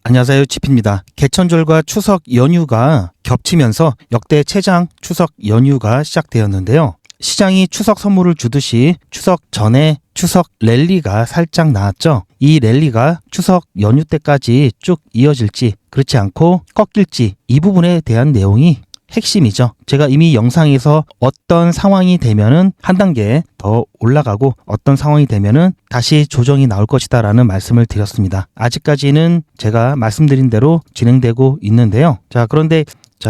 안녕하세요, 치피입니다. 개천절과 추석 연휴가 겹치면서 역대 최장 추석 연휴가 시작되었는데요. 시장이 추석 선물을 주듯이 추석 전에 추석 랠리가 살짝 나왔죠. 이 랠리가 추석 연휴 때까지 쭉 이어질지 그렇지 않고 꺾일지 이 부분에 대한 내용이 핵심이죠. 제가 이미 영상에서 어떤 상황이 되면은 한 단계 더 올라가고 어떤 상황이 되면은 다시 조정이 나올 것이다 라는 말씀을 드렸습니다. 아직까지는 제가 말씀드린 대로 진행되고 있는데요. 그런데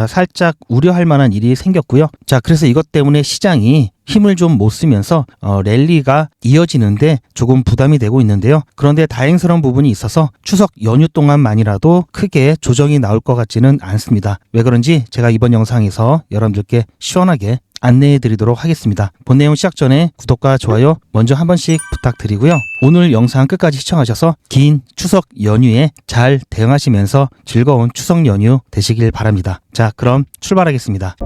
살짝 우려할 만한 일이 생겼고요. 그래서 이것 때문에 시장이 힘을 좀 못 쓰면서 랠리가 이어지는데 조금 부담이 되고 있는데요. 그런데 다행스러운 부분이 있어서 추석 연휴 동안만이라도 크게 조정이 나올 것 같지는 않습니다. 왜 그런지 제가 이번 영상에서 여러분들께 시원하게 안내해 드리도록 하겠습니다. 본 내용 시작 전에 구독과 좋아요 먼저 한 번씩 부탁드리고요. 오늘 영상 끝까지 시청하셔서 긴 추석 연휴에 잘 대응하시면서 즐거운 추석 연휴 되시길 바랍니다. 그럼 출발하겠습니다.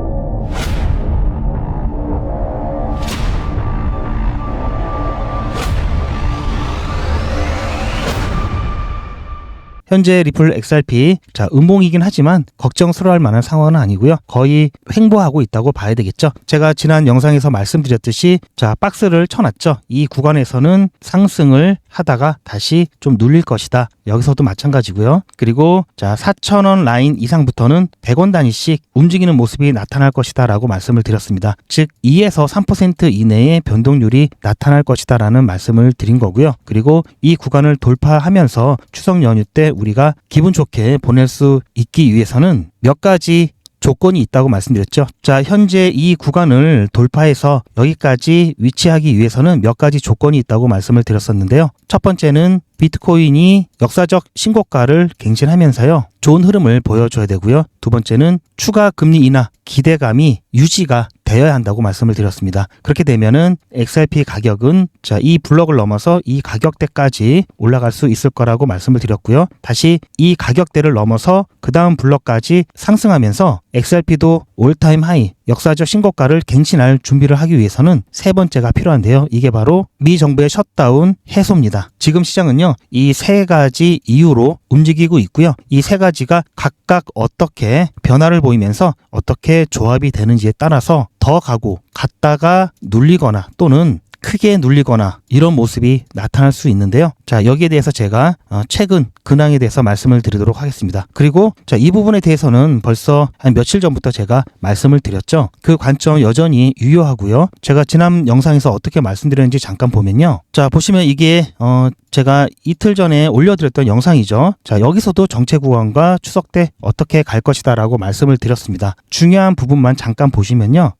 현재 리플 XRP 음봉이긴 하지만 걱정스러워할 만한 상황은 아니고요. 거의 횡보하고 있다고 봐야 되겠죠. 제가 지난 영상에서 말씀드렸듯이 박스를 쳐놨죠. 이 구간에서는 상승을 하다가 다시 좀 눌릴 것이다. 여기서도 마찬가지고요. 그리고 4,000원 라인 이상부터는 100원 단위씩 움직이는 모습이 나타날 것이다 라고 말씀을 드렸습니다. 즉 2에서 3% 이내의 변동률이 나타날 것이다 라는 말씀을 드린 거고요. 그리고 이 구간을 돌파하면서 추석 연휴 때 우리가 기분 좋게 보낼 수 있기 위해서는 몇 가지 조건이 있다고 말씀드렸죠. 현재 이 구간을 돌파해서 여기까지 위치하기 위해서는 몇 가지 조건이 있다고 말씀을 드렸었는데요. 첫 번째는 비트코인이 역사적 신고가를 갱신하면서요. 좋은 흐름을 보여줘야 되고요. 두 번째는 추가 금리 인하 기대감이 유지가 되어야 한다고 말씀을 드렸습니다. 그렇게 되면은 XRP 가격은 이 블럭을 넘어서 이 가격대까지 올라갈 수 있을 거라고 말씀을 드렸고요. 다시 이 가격대를 넘어서 그 다음 블럭까지 상승하면서 XRP도 올타임 하이 역사적 신고가를 갱신할 준비를 하기 위해서는 세 번째가 필요한데요. 이게 바로 미 정부의 셧다운 해소입니다. 지금 시장은요. 이 세 가지 이유로 움직이고 있고요. 이 세 가지가 각각 어떻게 변화를 보이면서 어떻게 조합이 되는지에 따라서 더 가고 갔다가 눌리거나 또는 크게 눌리거나 이런 모습이 나타날 수 있는데요. 여기에 대해서 제가 최근 근황에 대해서 말씀을 드리도록 하겠습니다. 그리고 이 부분에 대해서는 벌써 한 며칠 전부터 제가 말씀을 드렸죠. 그 관점 여전히 유효하고요. 제가 지난 영상에서 어떻게 말씀드렸는지 잠깐 보면요. 보시면 이게 제가 이틀 전에 올려드렸던 영상이죠. 여기서도 정체 구간과 추석 때 어떻게 갈 것이다 라고 말씀을 드렸습니다. 중요한 부분만 잠깐 보시면요.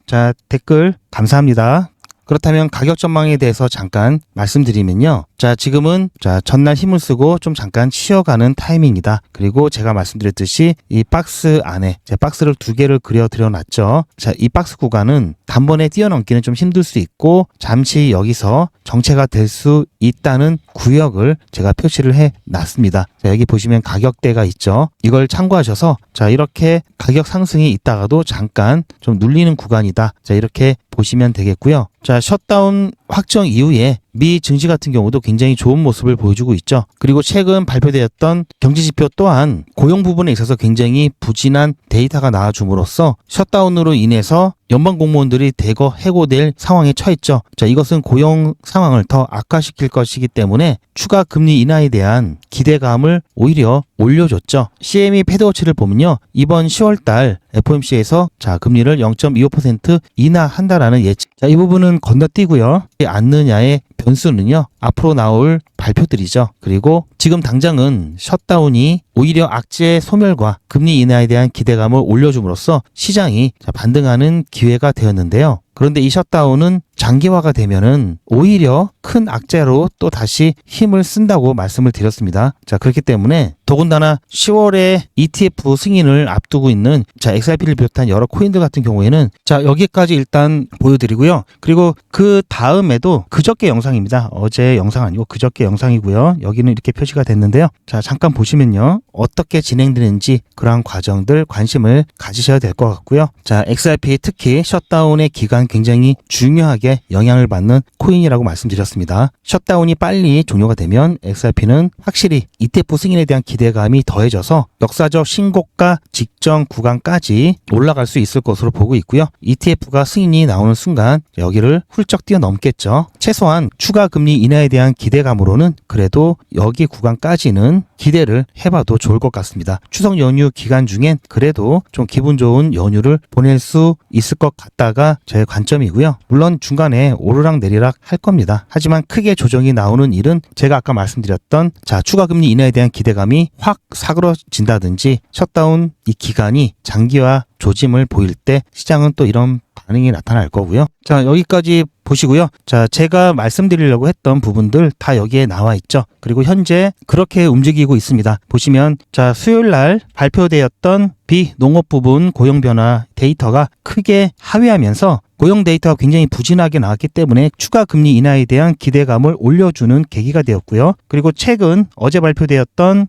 댓글 감사합니다. 그렇다면 가격 전망에 대해서 잠깐 말씀드리면요. 지금은 전날 힘을 쓰고 좀 잠깐 쉬어가는 타이밍이다. 그리고 제가 말씀드렸듯이 이 박스 안에 박스를 두 개를 그려드려 놨죠. 이 박스 구간은 단번에 뛰어넘기는 좀 힘들 수 있고 잠시 여기서 정체가 될 수 있다는 구역을 제가 표시를 해 놨습니다. 여기 보시면 가격대가 있죠. 이걸 참고하셔서 이렇게 가격 상승이 있다가도 잠깐 좀 눌리는 구간이다. 이렇게 보시면 되겠고요. 셧다운 확정 이후에 미 증시 같은 경우도 굉장히 좋은 모습을 보여주고 있죠. 그리고 최근 발표되었던 경제지표 또한 고용 부분에 있어서 굉장히 부진한 데이터가 나와줌으로써 셧다운으로 인해서 연방 공무원들이 대거 해고될 상황에 처했죠. 이것은 고용 상황을 더 악화시킬 것이기 때문에 추가 금리 인하에 대한 기대감을 오히려 올려줬죠. CME 패드워치를 보면요. 이번 10월달 FOMC에서 금리를 0.25% 인하한다라는 예측. 이 부분은 건너뛰고요. 않느냐의 변수는요. 앞으로 나올 발표들이죠. 그리고 지금 당장은 셧다운이 오히려 악재 소멸과 금리 인하에 대한 기대감을 올려줌으로써 시장이 반등하는 기회가 되었는데요. 그런데 이 셧다운은 장기화가 되면은 오히려 큰 악재로 또 다시 힘을 쓴다고 말씀을 드렸습니다. 그렇기 때문에 더군다나 10월에 ETF 승인을 앞두고 있는 XRP를 비롯한 여러 코인들 같은 경우에는 여기까지 일단 보여드리고요. 그리고 그 다음에도 그저께 영상입니다. 어제 영상 아니고 그저께 영상이고요. 여기는 이렇게 표시가 됐는데요. 잠깐 보시면요. 어떻게 진행되는지 그러한 과정들 관심을 가지셔야 될 것 같고요. XRP 특히 셧다운의 기간 굉장히 중요하게 영향을 받는 코인 코인이라고 말씀드렸습니다. 셧다운이 빨리 종료가 되면 XRP는 확실히 ETF 승인에 대한 기대감이 더해져서 역사적 신고가 직전 구간까지 올라갈 수 있을 것으로 보고 있고요. ETF가 승인이 나오는 순간 여기를 훌쩍 뛰어넘겠죠. 최소한 추가 금리 인하에 대한 기대감으로는 그래도 여기 구간까지는 기대를 해봐도 좋을 것 같습니다. 추석 연휴 기간 중엔 그래도 좀 기분 좋은 연휴를 보낼 수 있을 것 같다가 제 관점이고요. 물론 중간에 오르락 내리락 할 겁니다. 하지만 크게 조정이 나오는 일은 제가 아까 말씀드렸던 추가 금리 인하에 대한 기대감이 확 사그러진다든지 셧다운 이 기간이 장기화 조짐을 보일 때 시장은 또 이런 반응이 나타날 거고요. 여기까지 보시고요. 제가 말씀드리려고 했던 부분들 다 여기에 나와 있죠. 그리고 현재 그렇게 움직이고 있습니다. 보시면 수요일 날 발표되었던 비농업 부분 고용 변화 데이터가 크게 하회하면서 고용 데이터가 굉장히 부진하게 나왔기 때문에 추가 금리 인하에 대한 기대감을 올려주는 계기가 되었고요. 그리고 최근 어제 발표되었던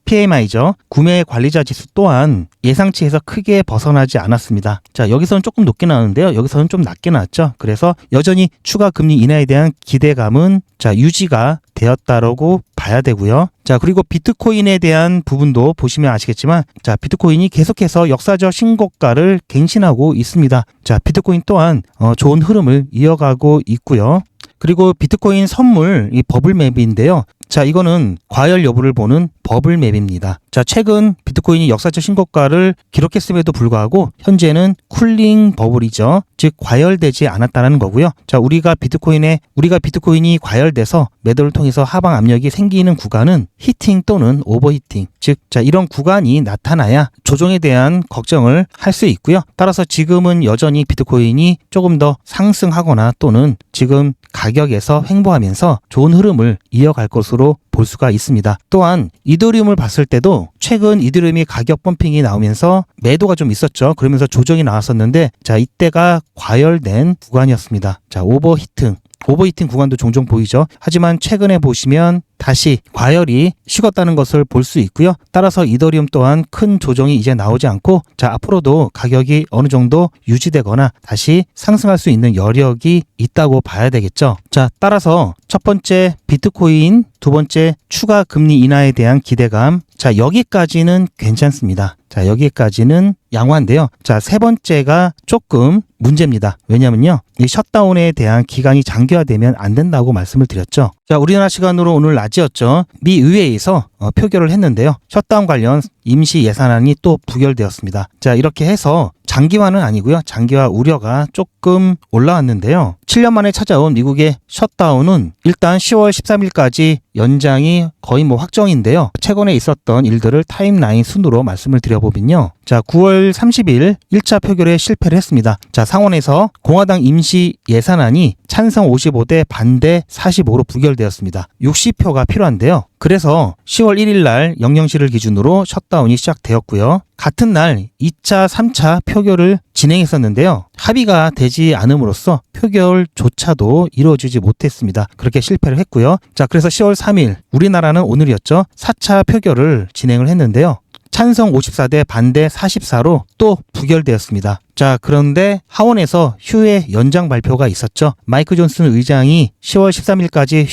PMI죠. 구매 관리자 지수 또한 예상치에서 크게 벗어나지 않았습니다. 여기서는 조금 높게 나오는데요. 여기서는 좀 낮게 나왔죠. 그래서 여전히 추가 금리 인하에 대한 기대감은 유지가 되었다라고 봐야 되고요. 그리고 비트코인에 대한 부분도 보시면 아시겠지만 비트코인이 계속해서 역사적 신고가를 갱신하고 있습니다. 비트코인 또한 좋은 흐름을 이어가고 있고요. 그리고 비트코인 선물 이 버블맵인데요. 이거는 과열 여부를 보는 버블맵입니다. 최근 비트코인이 역사적 신고가를 기록했음에도 불구하고 현재는 쿨링 버블이죠. 즉 과열되지 않았다는 거고요. 우리가 비트코인이 과열돼서 매도를 통해서 하방 압력이 생기는 구간은 히팅 또는 오버히팅, 즉 이런 구간이 나타나야 조정에 대한 걱정을 할 수 있고요. 따라서 지금은 여전히 비트코인이 조금 더 상승하거나 또는 지금 가격에서 횡보하면서 좋은 흐름을 이어갈 것으로 볼 수가 있습니다. 또한 이더리움을 봤을 때도 최근 이더리움이 가격 펌핑이 나오면서 매도가 좀 있었죠. 그러면서 조정이 나왔었는데 이때가 과열된 구간이었습니다. 오버히팅 구간도 종종 보이죠. 하지만 최근에 보시면 다시 과열이 식었다는 것을 볼 수 있고요. 따라서 이더리움 또한 큰 조정이 이제 나오지 않고 앞으로도 가격이 어느 정도 유지되거나 다시 상승할 수 있는 여력이 있다고 봐야 되겠죠. 따라서 첫 번째 비트코인, 두 번째 추가 금리 인하에 대한 기대감, 여기까지는 괜찮습니다. 여기까지는 양호한데요. 세 번째가 조금 문제입니다. 왜냐면요, 이 셧다운에 대한 기간이 장기화되면 안 된다고 말씀을 드렸죠. 우리나라 시간으로 오늘 낮이었죠. 미 의회에서 표결을 했는데요. 셧다운 관련 임시 예산안이 또 부결되었습니다. 이렇게 해서 장기화는 아니고요. 장기화 우려가 조금 올라왔는데요. 7년 만에 찾아온 미국의 셧다운은 일단 10월 13일까지 연장이 거의 확정인데요. 최근에 있었던 일들을 타임라인 순으로 말씀을 드려보면요. 9월 30일 1차 표결에 실패를 했습니다. 상원에서 공화당 임시 예산안이 찬성 55대 반대 45로 부결되었습니다. 60표가 필요한데요. 그래서 10월 1일 날 00시를 기준으로 셧다운이 시작되었고요. 같은 날 2차, 3차 표결을 진행했었는데요. 합의가 되지 않음으로써 표결조차도 이루어지지 못했습니다. 그렇게 실패를 했고요. 그래서 10월 3일 우리나라는 오늘이었죠. 4차 표결을 진행을 했는데요. 찬성 54대 반대 44로 또 부결되었습니다. 그런데 하원에서 휴회 연장 발표가 있었죠. 마이크 존슨 의장이 10월 13일까지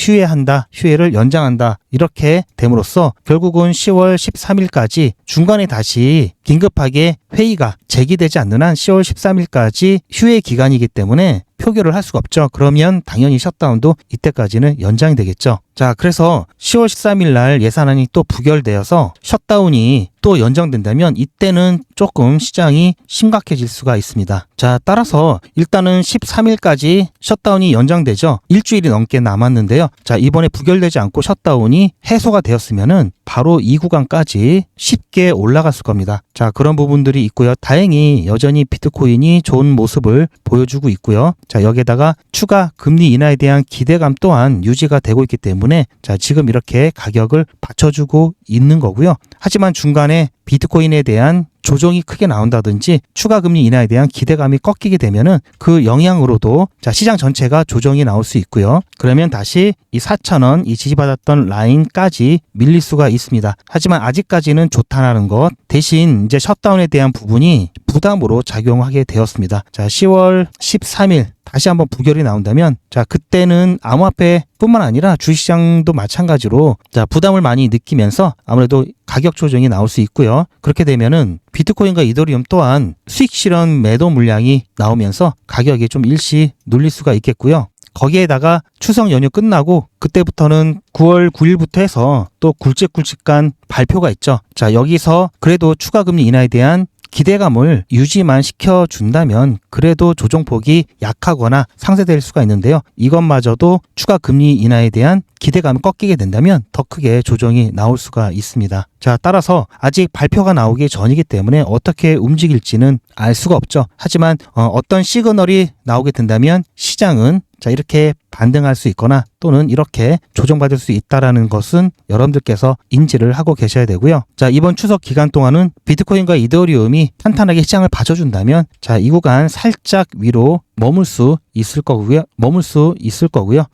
휴회를 연장한다. 이렇게 됨으로써 결국은 10월 13일까지 중간에 다시 긴급하게 회의가 제기되지 않는 한 10월 13일까지 휴회 기간이기 때문에 표결을 할 수가 없죠. 그러면 당연히 셧다운도 이때까지는 연장이 되겠죠. 그래서 10월 13일 날 예산안이 또 부결되어서 셧다운이 또 연장된다면 이때는 조금 시장이 심각해질 수가 있습니다. 따라서 일단은 13일까지 셧다운이 연장되죠. 일주일이 넘게 남았는데요. 이번에 부결되지 않고 셧다운이 해소가 되었으면은 바로 이 구간까지 쉽게 올라갔을 겁니다. 그런 부분들이 있고요. 다행히 여전히 비트코인이 좋은 모습을 보여주고 있고요. 여기에다가 추가 금리 인하에 대한 기대감 또한 유지가 되고 있기 때문에 지금 이렇게 가격을 받쳐주고 있는 거고요. 하지만 중간에 비트코인에 대한 조정이 크게 나온다든지 추가 금리 인하에 대한 기대감이 꺾이게 되면은 그 영향으로도 시장 전체가 조정이 나올 수 있고요. 그러면 다시 이 4,000원 이 지지받았던 라인까지 밀릴 수가 있습니다. 하지만 아직까지는 좋다라는 것, 대신 이제 셧다운에 대한 부분이 부담으로 작용하게 되었습니다. 자, 10월 13일 다시 한번 부결이 나온다면 자, 그때는 암호화폐뿐만 아니라 주식시장도 마찬가지로 자, 부담을 많이 느끼면서 아무래도 가격 조정이 나올 수 있고요. 그렇게 되면은 비트코인과 이더리움 또한 수익 실현 매도 물량이 나오면서 가격이 좀 일시 눌릴 수가 있겠고요. 거기에다가 추석 연휴 끝나고 그때부터는 9월 9일부터 해서 또 굵직굵직한 발표가 있죠. 자, 여기서 그래도 추가 금리 인하에 대한 기대감을 유지만 시켜준다면 그래도 조정폭이 약하거나 상쇄될 수가 있는데요. 이것마저도 추가 금리 인하에 대한 기대감이 꺾이게 된다면 더 크게 조정이 나올 수가 있습니다. 자, 따라서 아직 발표가 나오기 전이기 때문에 어떻게 움직일지는 알 수가 없죠. 하지만 어떤 시그널이 나오게 된다면 시장은 자, 이렇게 반등할 수 있거나 또는 이렇게 조정받을 수 있다라는 것은 여러분들께서 인지를 하고 계셔야 되고요. 자, 이번 추석 기간 동안은 비트코인과 이더리움이 탄탄하게 시장을 받쳐준다면 자, 이 구간 살짝 위로 머물 수 있을 거고요.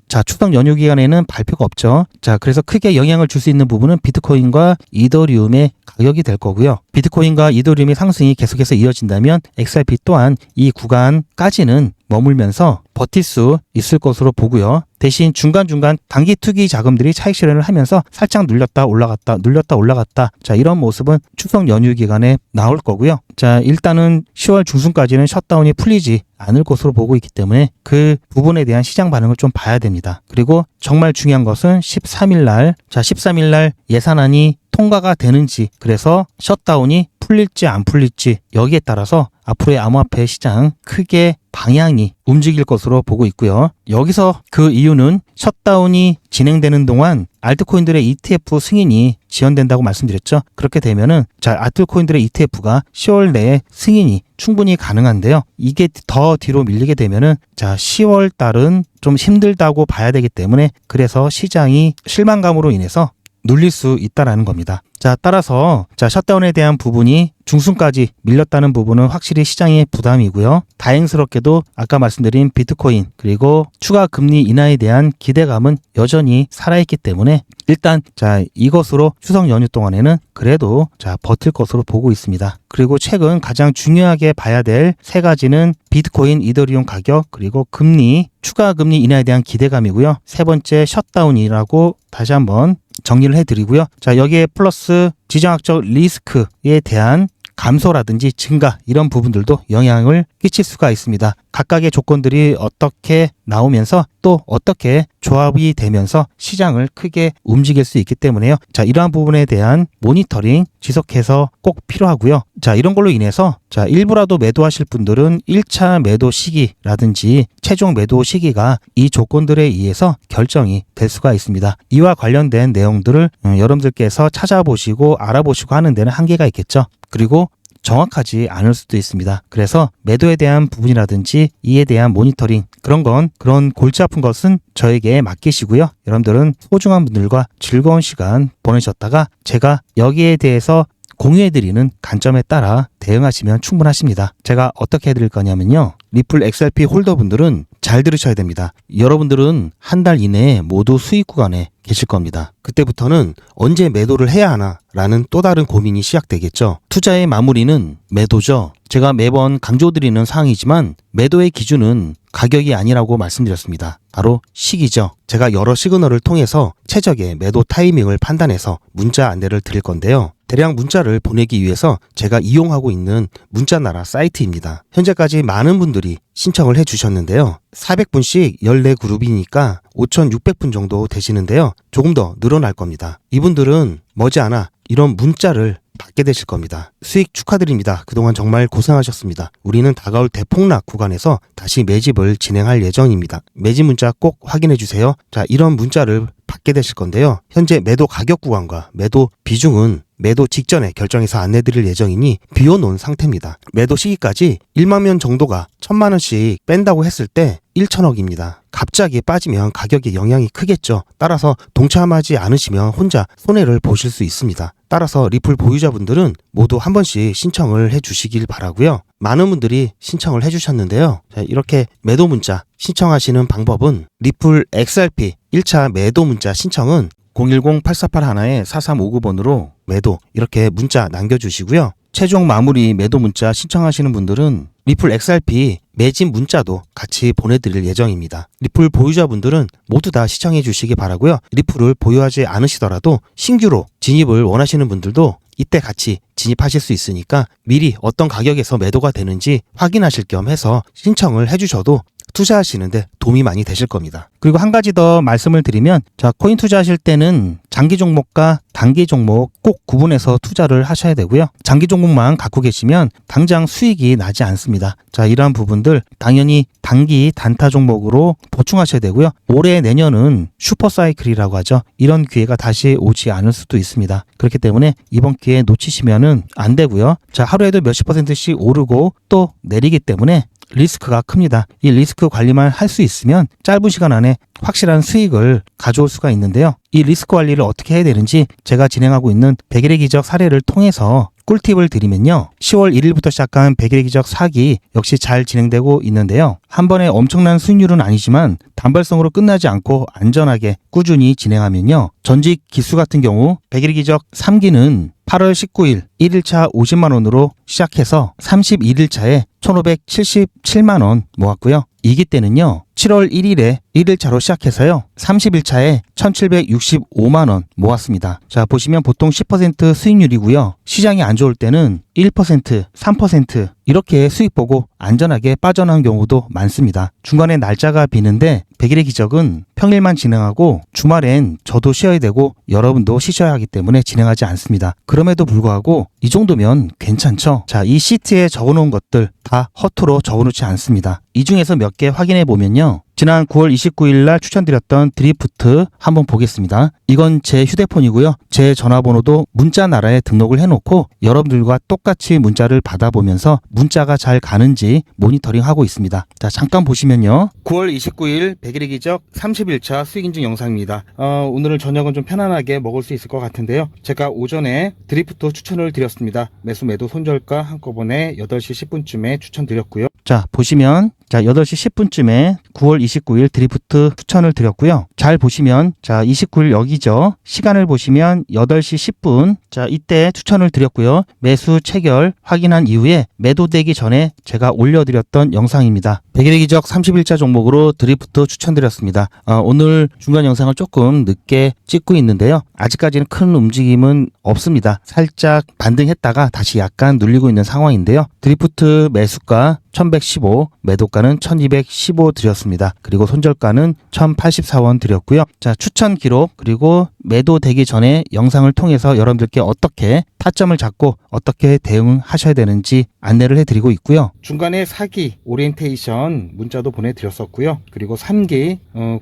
자, 추석 연휴 기간에는 발표가 없죠. 자, 그래서 크게 영향을 줄 수 있는 부분은 비트코인과 이더리움의 가격이 될 거고요. 비트코인과 이더리움의 상승이 계속해서 이어진다면 XRP 또한 이 구간까지는 머물면서 버틸 수 있을 것으로 보고요. 대신 중간중간 단기 투기 자금들이 차익 실현을 하면서 살짝 눌렸다 올라갔다. 자, 이런 모습은 추석 연휴 기간에 나올 거고요. 자, 일단은 10월 중순까지는 셧다운이 풀리지 않을 것으로 보고 있기 때문에 그 부분에 대한 시장 반응을 좀 봐야 됩니다. 그리고 정말 중요한 것은 13일 날 예산안이 통과가 되는지, 그래서 셧다운이 풀릴지 안 풀릴지 여기에 따라서 앞으로의 암호화폐 시장 크게 방향이 움직일 것으로 보고 있고요. 여기서 그 이유는 셧다운이 진행되는 동안 알트코인들의 ETF 승인이 지연된다고 말씀드렸죠. 그렇게 되면은 자, 알트코인들의 ETF가 10월 내에 승인이 충분히 가능한데요. 이게 더 뒤로 밀리게 되면은 자, 10월 달은 좀 힘들다고 봐야 되기 때문에 그래서 시장이 실망감으로 인해서 눌릴 수 있다라는 겁니다. 자, 따라서 자, 셧다운에 대한 부분이 중순까지 밀렸다는 부분은 확실히 시장의 부담이고요. 다행스럽게도 아까 말씀드린 비트코인 그리고 추가 금리 인하에 대한 기대감은 여전히 살아있기 때문에 일단 자, 이것으로 추석 연휴 동안에는 그래도 자, 버틸 것으로 보고 있습니다. 그리고 최근 가장 중요하게 봐야 될 세 가지는 비트코인, 이더리움 가격 그리고 금리, 추가 금리 인하에 대한 기대감이고요. 세 번째 셧다운이라고 다시 한번 정리를 해드리고요. 자, 여기에 플러스 지정학적 리스크에 대한 감소라든지 증가 이런 부분들도 영향을 끼칠 수가 있습니다. 각각의 조건들이 어떻게 나오면서 또 어떻게 조합이 되면서 시장을 크게 움직일 수 있기 때문에요. 자, 이러한 부분에 대한 모니터링 지속해서 꼭 필요하고요. 자, 이런 걸로 인해서 자, 일부라도 매도하실 분들은 1차 매도 시기라든지 최종 매도 시기가 이 조건들에 의해서 결정이 될 수가 있습니다. 이와 관련된 내용들을 여러분들께서 찾아보시고 알아보시고 하는 데는 한계가 있겠죠. 그리고 정확하지 않을 수도 있습니다. 그래서 매도에 대한 부분이라든지 이에 대한 모니터링 그런 골치 아픈 것은 저에게 맡기시고요. 여러분들은 소중한 분들과 즐거운 시간 보내셨다가 제가 여기에 대해서 공유해드리는 관점에 따라 대응하시면 충분하십니다. 제가 어떻게 해드릴 거냐면요. 리플 XRP 홀더분들은 잘 들으셔야 됩니다. 여러분들은 한 달 이내에 모두 수익 구간에 계실 겁니다. 그때부터는 언제 매도를 해야 하나 라는 또 다른 고민이 시작되겠죠. 투자의 마무리는 매도죠. 제가 매번 강조드리는 사항이지만 매도의 기준은 가격이 아니라고 말씀드렸습니다. 바로 시기죠. 제가 여러 시그널을 통해서 최적의 매도 타이밍을 판단해서 문자 안내를 드릴 건데요. 대량 문자를 보내기 위해서 제가 이용하고 있는 문자나라 사이트입니다. 현재까지 많은 분들이 신청을 해주셨는데요. 400분씩 14그룹이니까 5,600분 정도 되시는데요. 조금 더 늘어날 겁니다. 이분들은 머지않아 이런 문자를 받게 되실 겁니다. 수익 축하드립니다. 그동안 정말 고생하셨습니다. 우리는 다가올 대폭락 구간에서 다시 매집을 진행할 예정입니다. 매집 문자 꼭 확인해 주세요. 자, 이런 문자를 받게 되실 건데요. 현재 매도 가격 구간과 매도 비중은 매도 직전에 결정해서 안내드릴 예정이니 비워놓은 상태입니다. 매도 시기까지 1만 명 정도가 1,000만 원씩 뺀다고 했을 때 1,000억입니다. 갑자기 빠지면 가격에 영향이 크겠죠. 따라서 동참하지 않으시면 혼자 손해를 보실 수 있습니다. 따라서 리플 보유자분들은 모두 한 번씩 신청을 해주시길 바라고요. 많은 분들이 신청을 해주셨는데요. 자, 이렇게 매도 문자 신청하시는 방법은 리플 XRP 1차 매도 문자 신청은 010-8481-4359번으로 매도 이렇게 문자 남겨주시고요. 최종 마무리 매도 문자 신청하시는 분들은 리플 XRP 매집 문자도 같이 보내드릴 예정입니다. 리플 보유자분들은 모두 다 시청해 주시기 바라고요. 리플을 보유하지 않으시더라도 신규로 진입을 원하시는 분들도 이때 같이 진입하실 수 있으니까 미리 어떤 가격에서 매도가 되는지 확인하실 겸 해서 신청을 해주셔도 투자하시는데 도움이 많이 되실 겁니다. 그리고 한 가지 더 말씀을 드리면, 자, 코인 투자하실 때는 장기 종목과 단기 종목 꼭 구분해서 투자를 하셔야 되고요. 장기 종목만 갖고 계시면 당장 수익이 나지 않습니다. 자, 이러한 부분들 당연히 단기 단타 종목으로 보충하셔야 되고요. 올해 내년은 슈퍼사이클이라고 하죠. 이런 기회가 다시 오지 않을 수도 있습니다. 그렇기 때문에 이번 기회 놓치시면은 안 되고요. 자, 하루에도 몇십 %씩 오르고 또 내리기 때문에 리스크가 큽니다. 이 리스크 관리만 할 수 있으면 짧은 시간 안에 확실한 수익을 가져올 수가 있는데요. 이 리스크 관리를 어떻게 해야 되는지 제가 진행하고 있는 100일의 기적 사례를 통해서 꿀팁을 드리면요. 10월 1일부터 시작한 100일의 기적 사기 역시 잘 진행되고 있는데요. 한 번에 엄청난 수익률은 아니지만 단발성으로 끝나지 않고 안전하게 꾸준히 진행하면요. 전직 기수 같은 경우 100일의 기적 3기는 8월 19일 1일차 50만원으로 시작해서 31일차에 1577만원 모았고요. 2기 때는요. 7월 1일에 1일차로 시작해서요. 30일차에 1765만원 모았습니다. 자, 보시면 보통 10% 수익률이고요. 시장이 안 좋을 때는 1%, 3% 이렇게 수익 보고 안전하게 빠져나온 경우도 많습니다. 중간에 날짜가 비는데 100일의 기적은 평일만 진행하고 주말엔 저도 쉬어야 되고 여러분도 쉬셔야 하기 때문에 진행하지 않습니다. 그럼에도 불구하고 이 정도면 괜찮죠? 자, 이 시트에 적어놓은 것들 다 허투루 적어놓지 않습니다. 이 중에서 몇 개 확인해 보면요. 지난 9월 29일 날 추천드렸던 드리프트 한번 보겠습니다. 이건 제 휴대폰이고요. 제 전화번호도 문자 나라에 등록을 해놓고 여러분들과 똑같이 문자를 받아보면서 문자가 잘 가는지 모니터링하고 있습니다. 자, 잠깐 보시면요. 9월 29일 100일의 기적 30일차 수익인증 영상입니다. 오늘은 저녁은 좀 편안하게 먹을 수 있을 것 같은데요. 제가 오전에 드리프트 추천을 드렸습니다. 매수 매도 손절가 한꺼번에 8시 10분쯤에 추천드렸고요. 자, 보시면 자, 8시 10분쯤에 9월 29일 드리프트 추천을 드렸고요. 잘 보시면 자, 29일 여기죠. 시간을 보시면 8시 10분. 자, 이때 추천을 드렸고요. 매수 체결 확인한 이후에 매도되기 전에 제가 올려드렸던 영상입니다. 100일의 기적 30일차 종목으로 드리프트 추천드렸습니다. 오늘 중간 영상을 조금 늦게 찍고 있는데요. 아직까지는 큰 움직임은 없습니다. 살짝 반등했다가 다시 약간 눌리고 있는 상황인데요. 드리프트 매수가 1115, 매도가는 1215 드렸습니다. 그리고 손절가는 1084원 드렸고요. 자, 추천 기록 그리고 매도되기 전에 영상을 통해서 여러분들께 어떻게 타점을 잡고 어떻게 대응하셔야 되는지 안내를 해드리고 있고요. 중간에 4기 오리엔테이션 문자도 보내드렸었고요. 그리고 3기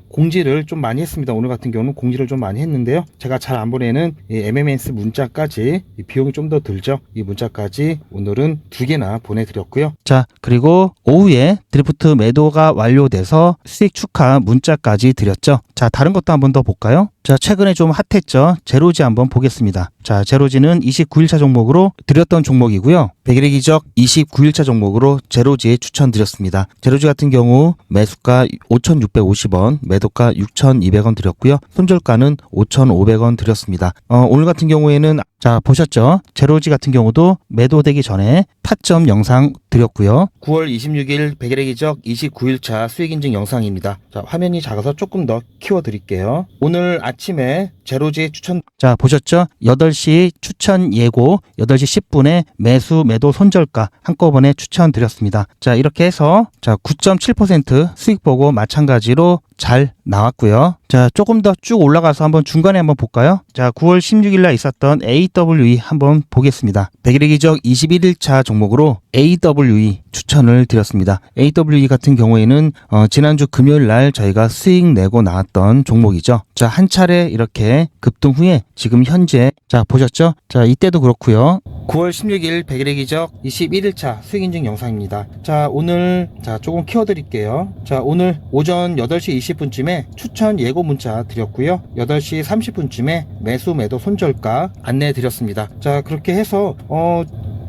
공지를 좀 많이 했습니다. 오늘 같은 경우는 공지를 좀 많이 했는데요. 제가 잘 안 보내는 이 MMS 문자까지 이 비용이 좀 더 들죠. 이 문자까지 오늘은 2개나 보내드렸고요. 자, 그리고 오후에 드리프트 매도가 완료돼서 수익 축하 문자까지 드렸죠. 자, 다른 것도 한번 더 볼까요? 자, 최근에 좀 핫했죠. 제로지 한번 보겠습니다. 자, 제로지는 29일차 종목으로 드렸던 종목이고요. 100일의 기적 29일차 종목으로 제로지에 추천드렸습니다. 제로지 같은 경우 매수가 5,650원, 매도가 6,200원 드렸고요. 손절가는 5,500원 드렸습니다. 오늘 같은 경우에는 자, 보셨죠? 제로지 같은 경우도 매도되기 전에 타점 영상 드렸고요. 9월 26일 100일의 기적 29일차 수익인증 영상입니다. 자, 화면이 작아서 조금 더 키워드릴게요. 오늘 아침에 제로지 추천 자, 보셨죠? 8시 추천 예고 8시 10분에 매수 매도 손절가 한꺼번에 추천드렸습니다. 자, 이렇게 해서 자, 9.7% 수익 보고 마찬가지로 잘 나왔고요. 자, 조금 더 쭉 올라가서 한번 중간에 한번 볼까요? 자, 9월 16일 날 있었던 AWE 한번 보겠습니다. 100일의 기적 21일차 종목으로 AWE 추천을 드렸습니다. AWE 같은 경우에는 지난주 금요일 날 저희가 수익 내고 나왔던 종목이죠. 자, 한 차례 이렇게 급등 후에 지금 현재 자, 보셨죠? 자, 이때도 그렇고요. 9월 16일 100일의 기적 21일차 수익인증 영상입니다. 자, 오늘 자, 조금 키워드릴게요. 자, 오늘 오전 8시 20분쯤에 추천 예고 문자 드렸고요. 8시 30분쯤에 매수 매도 손절가 안내 드렸습니다. 자, 그렇게 해서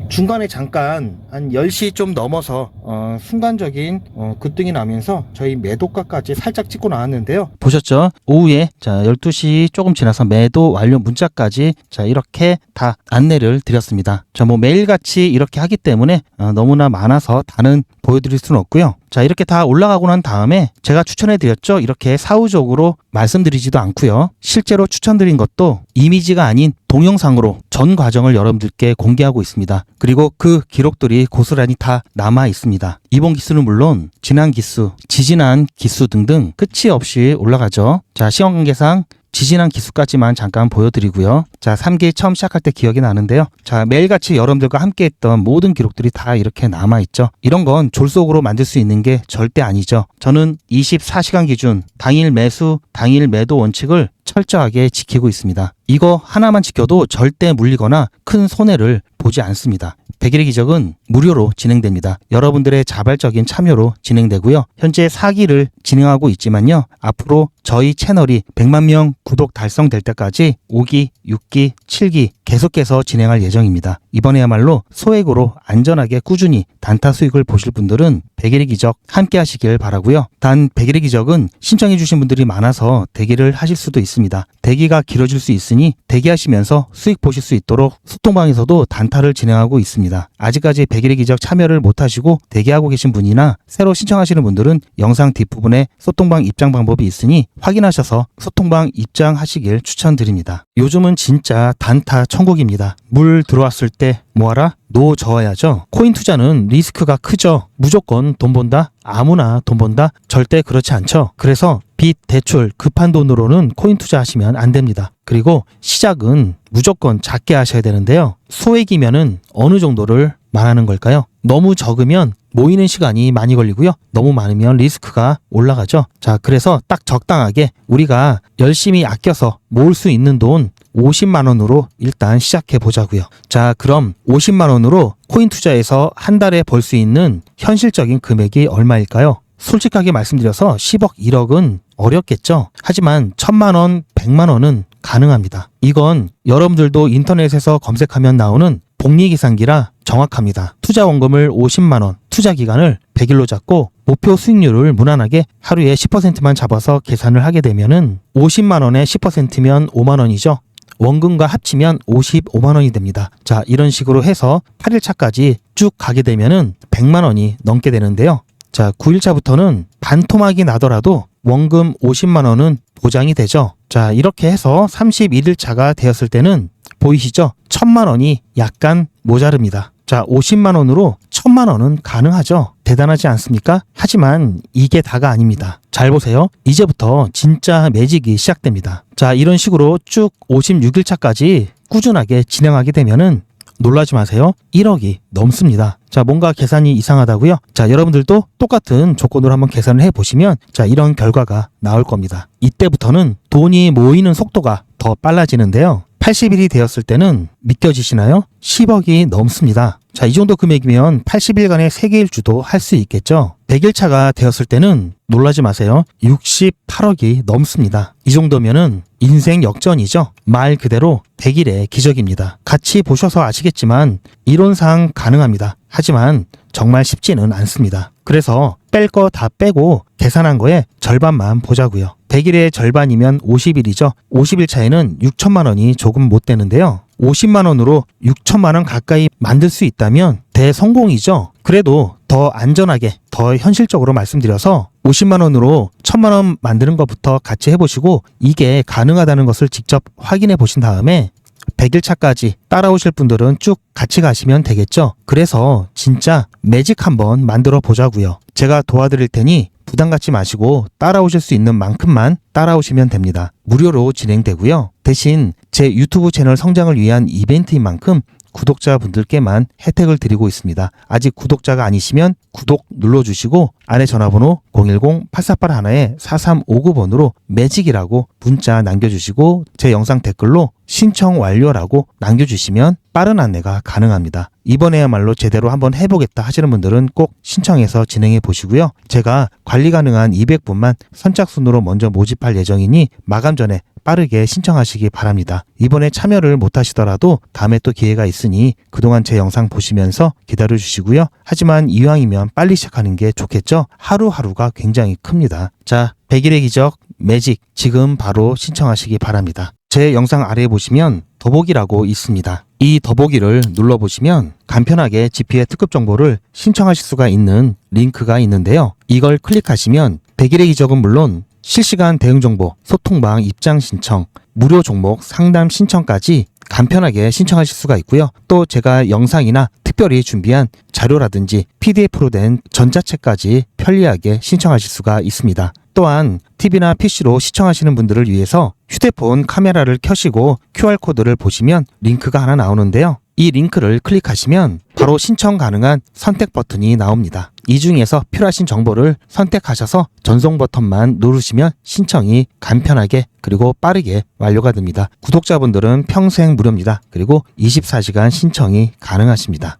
중간에 잠깐 한 10시 좀 넘어서 순간적인 급등이 나면서 저희 매도가까지 살짝 찍고 나왔는데요. 보셨죠? 오후에 자 12시 조금 지나서 매도 완료 문자까지 자 이렇게 다 안내를 드렸습니다. 자 뭐 매일같이 이렇게 하기 때문에 너무나 많아서 다는 보여드릴 수는 없고요. 자 이렇게 다 올라가고 난 다음에 제가 추천해 드렸죠. 이렇게 사후적으로 말씀드리지도 않고요. 실제로 추천드린 것도 이미지가 아닌 동영상으로 전 과정을 여러분들께 공개하고 있습니다. 그리고 그 기록들이 고스란히 다 남아 있습니다. 이번 기수는 물론 지난 기수, 지지난 기수 등등 끝이 없이 올라가죠. 자 시간 관계상 지지난 기수까지만 잠깐 보여드리고요. 자 3기 처음 시작할 때 기억이 나는데요. 자 매일같이 여러분들과 함께 했던 모든 기록들이 다 이렇게 남아있죠. 이런 건 졸속으로 만들 수 있는 게 절대 아니죠. 저는 24시간 기준 당일 매수, 당일 매도 원칙을 철저하게 지키고 있습니다. 이거 하나만 지켜도 절대 물리거나 큰 손해를 보지 않습니다. 100일의 기적은 무료로 진행됩니다. 여러분들의 자발적인 참여로 진행되고요. 현재 4기를 진행하고 있지만요. 앞으로 저희 채널이 100만 명 구독 달성될 때까지 5기, 6기, 7기 계속해서 진행할 예정입니다. 이번에야말로 소액으로 안전하게 꾸준히 단타 수익을 보실 분들은 100일의 기적 함께 하시길 바라고요. 단 100일의 기적은 신청해 주신 분들이 많아서 대기를 하실 수도 있습니다. 대기가 길어질 수 있으니 대기하시면서 수익 보실 수 있도록 소통방에서도 단타를 진행하고 있습니다. 아직까지 100일의 기적 참여를 못하시고 대기하고 계신 분이나 새로 신청하시는 분들은 영상 뒷부분에 소통방 입장 방법이 있으니 확인하셔서 소통방 입장하시길 추천드립니다. 요즘은 진짜 단타 천국입니다. 물 들어왔을 때 뭐하라? 노 저어야죠. 코인 투자는 리스크가 크죠. 무조건 돈 번다? 아무나 돈 번다? 절대 그렇지 않죠. 그래서 빚, 대출, 급한 돈으로는 코인 투자하시면 안 됩니다. 그리고 시작은 무조건 작게 하셔야 되는데요. 소액이면은 어느 정도를 말하는 걸까요? 너무 적으면 모이는 시간이 많이 걸리고요. 너무 많으면 리스크가 올라가죠. 자, 그래서 딱 적당하게 우리가 열심히 아껴서 모을 수 있는 돈 50만 원으로 일단 시작해 보자고요. 자, 그럼 50만 원으로 코인 투자에서 한 달에 벌 수 있는 현실적인 금액이 얼마일까요? 솔직하게 말씀드려서 10억, 1억은 어렵겠죠. 하지만 1000만 원, 100만 원은 가능합니다. 이건 여러분들도 인터넷에서 검색하면 나오는 복리계산기라 정확합니다. 투자 원금을 50만 원, 투자 기간을 100일로 잡고 목표 수익률을 무난하게 하루에 10%만 잡아서 계산을 하게 되면은 50만 원에 10%면 5만 원이죠. 원금과 합치면 55만 원이 됩니다. 자, 이런 식으로 해서 8일차까지 쭉 가게 되면은 100만 원이 넘게 되는데요. 자, 9일차부터는 반토막이 나더라도 원금 50만 원은 보장이 되죠. 자, 이렇게 해서 31일차가 되었을 때는 보이시죠? 1000만 원이 약간 모자릅니다. 자, 50만 원으로 1000만 원은 가능하죠. 대단하지 않습니까? 하지만 이게 다가 아닙니다. 잘 보세요. 이제부터 진짜 매직이 시작됩니다. 자, 이런 식으로 쭉 56일차까지 꾸준하게 진행하게 되면은 놀라지 마세요. 1억이 넘습니다. 자, 뭔가 계산이 이상하다고요? 자, 여러분들도 똑같은 조건으로 한번 계산을 해보시면 자, 이런 결과가 나올 겁니다. 이때부터는 돈이 모이는 속도가 더 빨라지는데요. 80일이 되었을 때는 믿겨지시나요? 10억이 넘습니다. 자, 이 정도 금액이면 80일간의 세계일주도 할 수 있겠죠. 100일차가 되었을 때는 놀라지 마세요. 68억이 넘습니다. 이 정도면은 인생 역전이죠. 말 그대로 100일의 기적입니다. 같이 보셔서 아시겠지만 이론상 가능합니다. 하지만 정말 쉽지는 않습니다. 그래서 뺄 거 다 빼고 계산한 거에 절반만 보자고요. 100일의 절반이면 50일이죠. 50일 차에는 6천만 원이 조금 못 되는데요. 50만 원으로 6천만 원 가까이 만들 수 있다면 대성공이죠. 그래도 더 안전하게, 더 현실적으로 말씀드려서 50만 원으로 1000만 원 만드는 것부터 같이 해보시고 이게 가능하다는 것을 직접 확인해 보신 다음에 100일 차까지 따라오실 분들은 쭉 같이 가시면 되겠죠. 그래서 진짜 매직 한번 만들어 보자고요. 제가 도와드릴 테니 부담 갖지 마시고 따라오실 수 있는 만큼만 따라오시면 됩니다. 무료로 진행되고요. 대신 제 유튜브 채널 성장을 위한 이벤트인 만큼 구독자분들께만 혜택을 드리고 있습니다. 아직 구독자가 아니시면 구독 눌러주시고 아래 전화번호 010-8481-4359번으로 매직이라고 문자 남겨주시고 제 영상 댓글로 신청 완료라고 남겨주시면 빠른 안내가 가능합니다. 이번에야말로 제대로 한번 해보겠다 하시는 분들은 꼭 신청해서 진행해 보시고요. 제가 관리 가능한 200분만 선착순으로 먼저 모집할 예정이니 마감 전에 빠르게 신청하시기 바랍니다. 이번에 참여를 못하시더라도 다음에 또 기회가 있으니 그동안 제 영상 보시면서 기다려주시고요. 하지만 이왕이면 빨리 시작하는 게 좋겠죠? 하루하루가 굉장히 큽니다. 자, 100일의 기적 매직 지금 바로 신청하시기 바랍니다. 제 영상 아래에 보시면 더보기라고 있습니다. 이 더보기를 눌러보시면 간편하게 GP의 특급 정보를 신청하실 수가 있는 링크가 있는데요. 이걸 클릭하시면 100일의 기적은 물론 실시간 대응 정보, 소통방 입장 신청, 무료 종목 상담 신청까지 간편하게 신청하실 수가 있고요. 또 제가 영상이나 특별히 준비한 자료라든지 PDF로 된 전자책까지 편리하게 신청하실 수가 있습니다. 또한 TV나 PC로 시청하시는 분들을 위해서 휴대폰 카메라를 켜시고 QR코드를 보시면 링크가 하나 나오는데요. 이 링크를 클릭하시면 바로 신청 가능한 선택 버튼이 나옵니다. 이 중에서 필요하신 정보를 선택하셔서 전송 버튼만 누르시면 신청이 간편하게 그리고 빠르게 완료가 됩니다. 구독자분들은 평생 무료입니다. 그리고 24시간 신청이 가능하십니다.